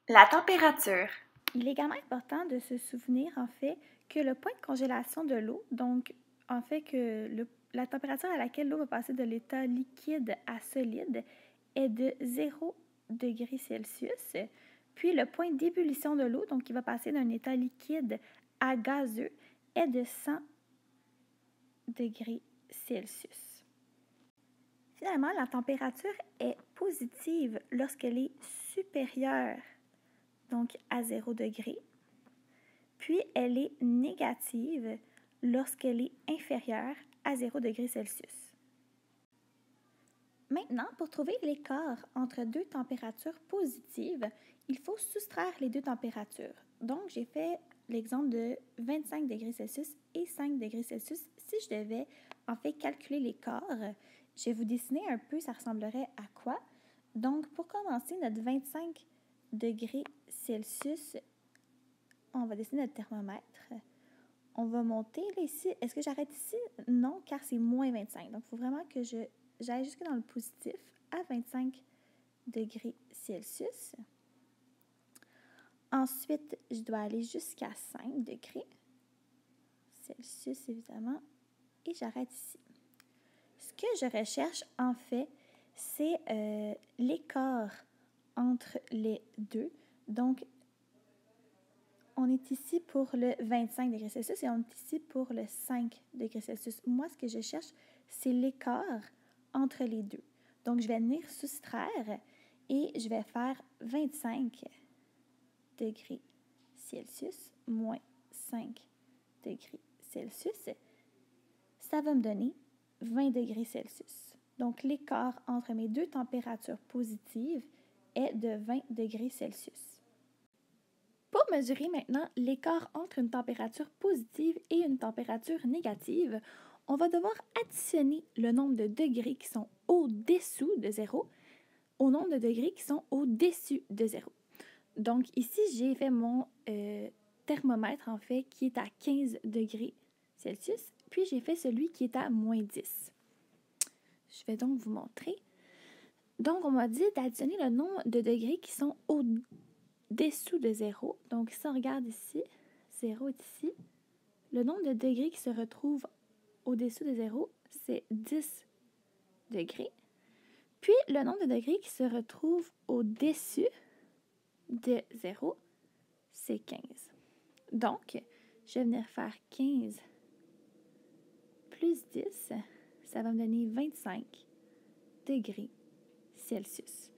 La température. Il est également important de se souvenir, en fait, que le point de congélation de l'eau, donc, en fait, que la température à laquelle l'eau va passer de l'état liquide à solide est de 0 degré Celsius. Puis, le point d'ébullition de l'eau, donc, qui va passer d'un état liquide à gazeux, est de 100 degrés Celsius. Finalement, la température est positive lorsqu'elle est supérieure, donc à 0 degré. Puis, elle est négative lorsqu'elle est inférieure à 0 degré Celsius. Maintenant, pour trouver l'écart entre deux températures positives, il faut soustraire les deux températures. Donc, j'ai fait l'exemple de 25 degrés Celsius et 5 degrés Celsius. Si je devais en fait calculer l'écart, je vais vous dessiner un peu, ça ressemblerait à quoi. Donc, pour commencer, notre 25 degrés Celsius, on va dessiner notre thermomètre. On va monter là, ici. Est-ce que j'arrête ici? Non, car c'est moins 25. Donc, il faut vraiment que j'aille jusque dans le positif à 25 degrés Celsius. Ensuite, je dois aller jusqu'à 5 degrés Celsius, évidemment. Et j'arrête ici. Ce que je recherche, en fait, c'est l'écart entre les deux. Donc, on est ici pour le 25 degrés Celsius et on est ici pour le 5 degrés Celsius. Moi, ce que je cherche, c'est l'écart entre les deux. Donc, je vais venir soustraire et je vais faire 25 degrés Celsius moins 5 degrés Celsius. Ça va me donner 20 degrés Celsius. Donc, l'écart entre mes deux températures positives est de 20 degrés Celsius. Pour mesurer maintenant l'écart entre une température positive et une température négative, on va devoir additionner le nombre de degrés qui sont au-dessous de 0 au nombre de degrés qui sont au-dessus de 0. Donc ici, j'ai fait mon thermomètre, en fait, qui est à 15 degrés Celsius, puis j'ai fait celui qui est à moins 10. Je vais donc vous montrer. Donc, on m'a dit d'additionner le nombre de degrés qui sont au-dessous de 0. Donc, si on regarde ici, 0 est ici. Le nombre de degrés qui se retrouve au-dessous de 0, c'est 10 degrés. Puis, le nombre de degrés qui se retrouve au-dessus de 0, c'est 15. Donc, je vais venir faire 15 plus 10, ça va me donner 25 degrés Celsius.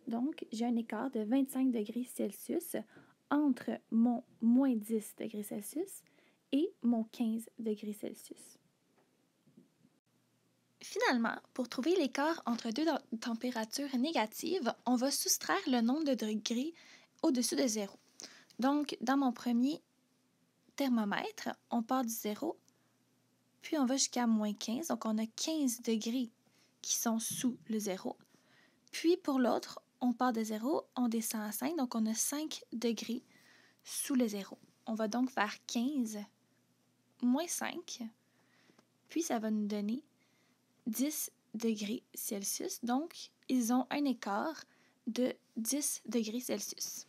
Donc, j'ai un écart de 25 degrés Celsius entre mon moins 10 degrés Celsius et mon 15 degrés Celsius. Finalement, pour trouver l'écart entre deux températures négatives, on va soustraire le nombre de degrés au-dessus de 0. Donc, dans mon premier thermomètre, on part du 0, puis on va jusqu'à moins 15. Donc, on a 15 degrés qui sont sous le 0. Puis, pour l'autre, on part de 0, on descend à 5, donc on a 5 degrés sous le 0. On va donc faire 15 moins 5, puis ça va nous donner 10 degrés Celsius. Donc, ils ont un écart de 10 degrés Celsius.